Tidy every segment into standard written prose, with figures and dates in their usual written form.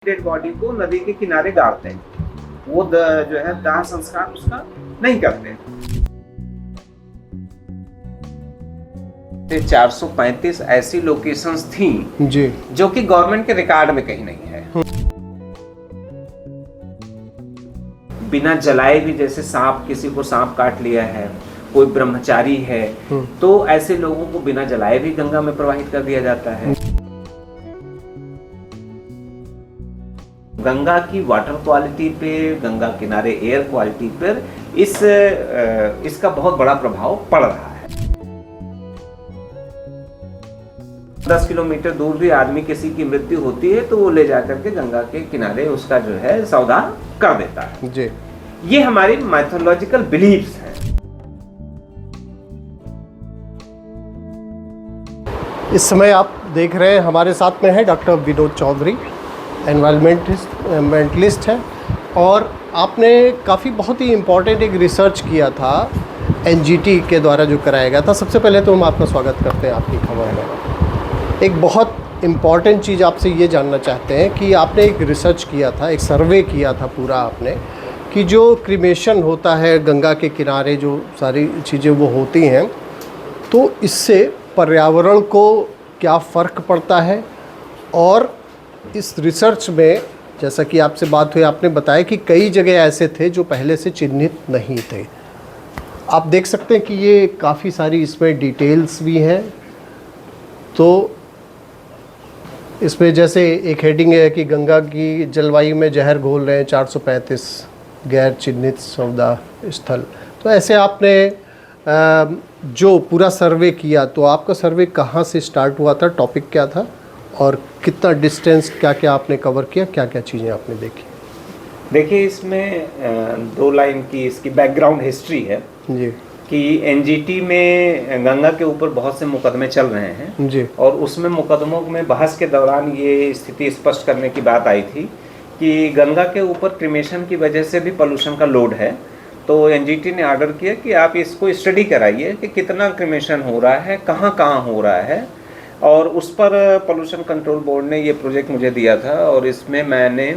Dead body को नदी के किनारे गाड़ते हैं। वो जो है दाह संस्कार उसका नहीं करते। 435 ऐसी लोकेशंस थी जी जो कि गवर्नमेंट के रिकॉर्ड में कहीं नहीं है। बिना जलाए भी, जैसे सांप, किसी को सांप काट लिया है, कोई ब्रह्मचारी है, तो ऐसे लोगों को बिना जलाए भी गंगा में प्रवाहित कर दिया जाता है। गंगा की वाटर क्वालिटी पे, गंगा किनारे एयर क्वालिटी पर इसका बहुत बड़ा प्रभाव पड़ रहा है। 10 किलोमीटर दूर भी आदमी किसी की मृत्यु होती है तो वो ले जाकर के गंगा के किनारे उसका जो है सौदा कर देता है। जी ये हमारी माइथोलॉजिकल बिलीव्स हैं। इस समय आप देख रहे हैं हमारे साथ में है डॉक्टर विनोद चौधरी, एनवायरमेंटलिस्ट है, और आपने काफ़ी बहुत ही इम्पोर्टेंट एक रिसर्च किया था एनजीटी के द्वारा जो कराया गया था। सबसे पहले तो हम आपका स्वागत करते हैं आपकी खबर में। एक बहुत इम्पॉर्टेंट चीज़ आपसे ये जानना चाहते हैं कि आपने एक रिसर्च किया था, एक सर्वे किया था पूरा आपने, कि जो क्रीमेशन होता है गंगा के किनारे, जो सारी चीज़ें वो होती हैं, तो इससे पर्यावरण को क्या फ़र्क पड़ता है। और इस रिसर्च में जैसा कि आपसे बात हुई, आपने बताया कि कई जगह ऐसे थे जो पहले से चिन्हित नहीं थे। आप देख सकते हैं कि ये काफ़ी सारी इसमें डिटेल्स भी हैं। तो इसमें जैसे एक हेडिंग है कि गंगा की जलवायु में जहर घोल रहे हैं 435 गैर चिन्हित सौदा स्थल। तो ऐसे आपने जो पूरा सर्वे किया, तो आपका सर्वे कहाँ से स्टार्ट हुआ था, टॉपिक क्या था, और कितना डिस्टेंस, क्या क्या आपने कवर किया, क्या क्या चीज़ें आपने देखी? देखिए, इसमें 2 लाइन की इसकी बैकग्राउंड हिस्ट्री है जी कि एनजीटी में गंगा के ऊपर बहुत से मुकदमे चल रहे हैं जी और उसमें मुकदमों में बहस के दौरान ये स्थिति स्पष्ट करने की बात आई थी कि गंगा के ऊपर क्रिमेशन की वजह से भी पोल्यूशन का लोड है। तो एनजीटी ने ऑर्डर किया कि आप इसको स्टडी कराइए कि कितना क्रिमेशन हो रहा है, कहाँ कहाँ हो रहा है। और उस पर पोल्यूशन कंट्रोल बोर्ड ने ये प्रोजेक्ट मुझे दिया था और इसमें मैंने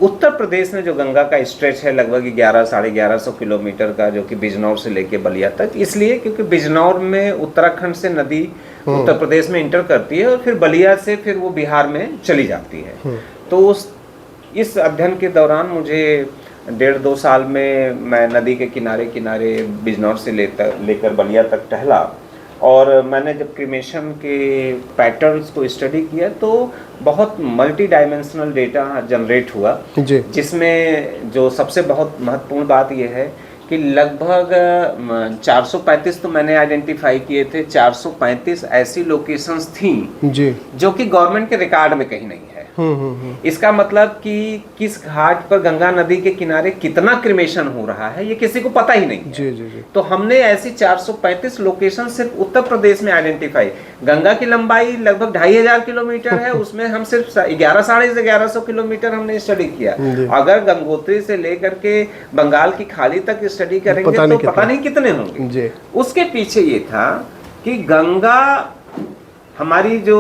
उत्तर प्रदेश में जो गंगा का स्ट्रेच है लगभग 1100-1150 किलोमीटर का, जो कि बिजनौर से लेके बलिया तक, इसलिए क्योंकि बिजनौर में उत्तराखंड से नदी उत्तर प्रदेश में इंटर करती है और फिर बलिया से फिर वो बिहार में चली जाती है। तो इस अध्ययन के दौरान मुझे 1.5-2 साल में मैं नदी के किनारे किनारे बिजनौर से लेकर बलिया तक टहला और मैंने जब क्रिमेशन के पैटर्न्स को स्टडी किया तो बहुत मल्टी डायमेंशनल डेटा जनरेट हुआ, जिसमें जो सबसे बहुत महत्वपूर्ण बात यह है कि लगभग 435 तो मैंने आइडेंटिफाई किए थे, 435 ऐसी लोकेशंस थी जो कि गवर्नमेंट के रिकॉर्ड में कहीं नहीं है। इसका मतलब कि किस घाट पर गंगा नदी के किनारे कितना क्रिमेशन हो रहा है ये किसी को पता ही नहीं है। जी। तो हमने ऐसी 435 लोकेशन सिर्फ उत्तर प्रदेश में आइडेंटिफाई। गंगा की लंबाई लगभग 2500 किलोमीटर है, उसमें हम सिर्फ 1100-1150 किलोमीटर हमने स्टडी किया। अगर गंगोत्री से लेकर के बंगाल की खाड़ी तक स्टडी करेंगे तो पता नहीं कितने होंगे। उसके पीछे ये था कि गंगा हमारी जो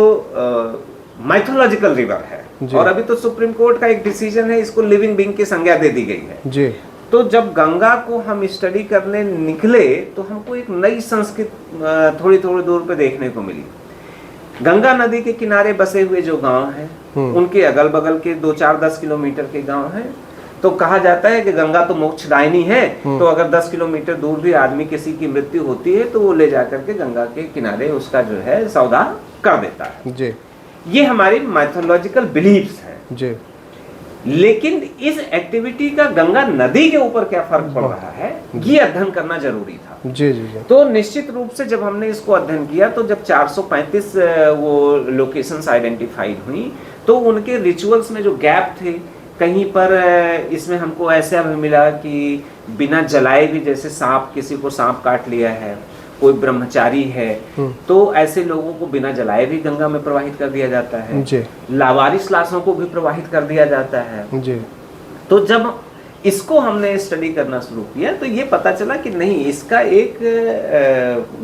माइथोलॉजिकल रिवर है और अभी तो सुप्रीम कोर्ट का एक डिसीजन है, इसको लिविंग बीइंग की संज्ञा दे दी गई है। तो जब गंगा को हम स्टडी करने निकले तो हमको एक नई संस्कृति थोड़ी थोड़ी दूर पे देखने को मिली। गंगा नदी के किनारे बसे हुए जो गांव हैं उनके अगल बगल के 2-4-10 किलोमीटर के गांव हैं। तो कहा जाता है कि गंगा तो मोक्षदायिनी है, तो अगर 10 किलोमीटर दूर भी आदमी किसी की मृत्यु होती है तो वो ले जाकर के गंगा के किनारे उसका जो है सौदा कर देता है। ये हमारी माइथोलॉजिकल बिलीव्स हैं। लेकिन इस एक्टिविटी का गंगा नदी के ऊपर क्या फर्क पड़ रहा है, ये अध्ययन करना जरूरी था। तो निश्चित रूप से जब हमने इसको अध्ययन किया तो जब 435 वो लोकेशंस आइडेंटिफाइड हुई तो उनके रिचुअल्स में जो गैप थे, कहीं पर इसमें हमको ऐसा भी मिला कि बिना जलाए भी, जैसे सांप, किसी को सांप काट लिया है, कोई ब्रह्मचारी है, तो ऐसे लोगों को बिना जलाए भी गंगा में प्रवाहित कर दिया जाता है। लावारिस लाशों को भी प्रवाहित कर दिया जाता है। तो जब इसको हमने स्टडी करना शुरू किया तो ये पता चला कि नहीं, इसका एक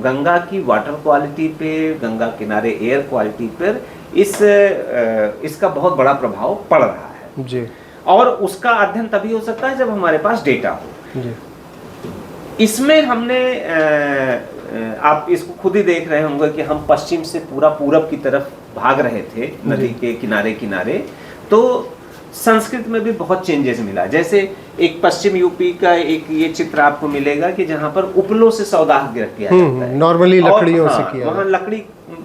गंगा की वाटर क्वालिटी पे, गंगा किनारे एयर क्वालिटी पर इसका बहुत बड़ा प्रभाव पड़ रहा है जी। और उसका अध्ययन तभी हो सकता है जब हमारे पास डेटा हो जी। इसमें हमने आप इसको खुद ही देख रहे होंगे कि हम पश्चिम से पूरा पूरब की तरफ भाग रहे थे नदी के किनारे किनारे, तो संस्कृत में भी बहुत चेंजेस मिला। जैसे एक पश्चिम यूपी का एक ये चित्र आपको मिलेगा कि जहां पर उपलों से सौदाह किया जाता है, नॉर्मली लकड़ियों से किया, वहां लकड़ी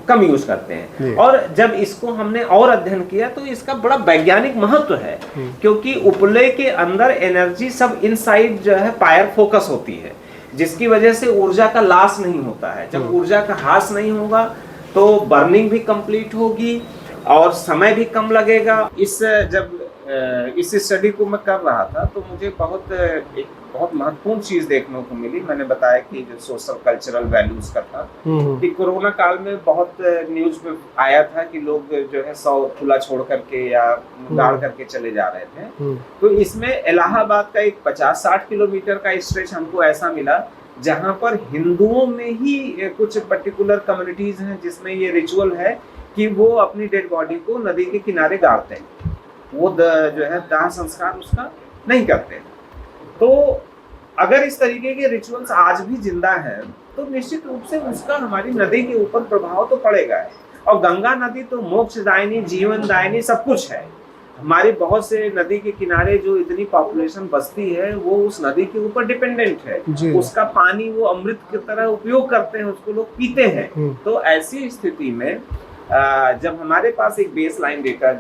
कम यूज करते हैं। और जब इसको हमने और अध्ययन किया तो इसका बड़ा वैज्ञानिक महत्व है, क्योंकि उपले के अंदर एनर्जी सब इनसाइड जो है पायर फोकस होती है, जिसकी वजह से ऊर्जा का लॉस नहीं होता है। जब ऊर्जा का ह्रास नहीं होगा तो बर्निंग भी कंप्लीट होगी और समय भी कम लगेगा। जब इस स्टडी को मैं कर रहा था तो मुझे एक बहुत महत्वपूर्ण चीज देखने को मिली। मैंने बताया कि जो सोशल कल्चरल वैल्यूज का था कि कोरोना काल में बहुत न्यूज में आया था कि लोग जो है 100 खुला छोड़ करके या गाड़ करके चले जा रहे थे। तो इसमें इलाहाबाद का एक 50-60 किलोमीटर का स्ट्रेच हमको ऐसा मिला जहां पर हिंदुओं में ही कुछ पर्टिकुलर कम्युनिटीज हैं जिसमें ये रिचुअल है कि वो अपनी डेड बॉडी को नदी के किनारे गाड़ते हैं, वो जो है दाह संस्कार उसका नहीं करते। तो अगर इस तरीके के रिचुअल्स आज भी जिंदा हैं तो निश्चित रूप से उसका हमारी नदी के ऊपर प्रभाव तो पड़ेगा है। और गंगा नदी तो मोक्षदायिनी, जीवनदायिनी सब कुछ है। हमारी बहुत से नदी के किनारे जो इतनी पॉपुलेशन बसती है वो उस नदी के ऊपर डिपेंडेंट है, उसका पानी वो अमृत की तरह उपयोग करते हैं, उसको लोग पीते हैं। तो ऐसी स्थिति में जब हमारे पास एक बेस लाइन डेटा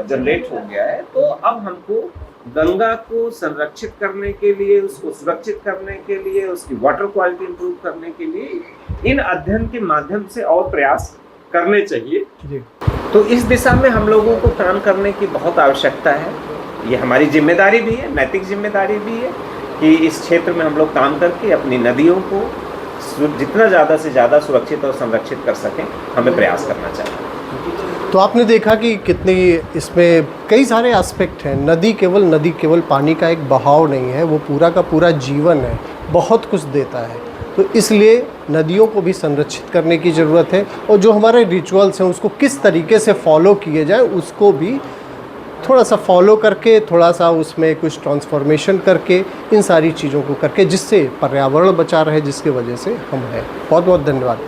जनरेट हो गया है तो अब हमको गंगा को संरक्षित करने के लिए, उसको सुरक्षित करने के लिए, उसकी वाटर क्वालिटी इंप्रूव करने के लिए इन अध्ययन के माध्यम से और प्रयास करने चाहिए जी। तो इस दिशा में हम लोगों को काम करने की बहुत आवश्यकता है। ये हमारी जिम्मेदारी भी है, नैतिक जिम्मेदारी भी है कि इस क्षेत्र में हम लोग काम करके अपनी नदियों को जितना ज़्यादा से ज़्यादा सुरक्षित और संरक्षित कर सकें, हमें प्रयास करना चाहिए। तो आपने देखा कि कितनी इसमें कई सारे एस्पेक्ट हैं। नदी केवल पानी का एक बहाव नहीं है, वो पूरा का पूरा जीवन है, बहुत कुछ देता है। तो इसलिए नदियों को भी संरक्षित करने की ज़रूरत है और जो हमारे रिचुअल्स हैं उसको किस तरीके से फॉलो किए जाए, उसको भी थोड़ा सा फॉलो करके, थोड़ा सा उसमें कुछ ट्रांसफॉर्मेशन करके, इन सारी चीज़ों को करके, जिससे पर्यावरण बचा रहे, जिसकी वजह से हम हैं। बहुत बहुत धन्यवाद।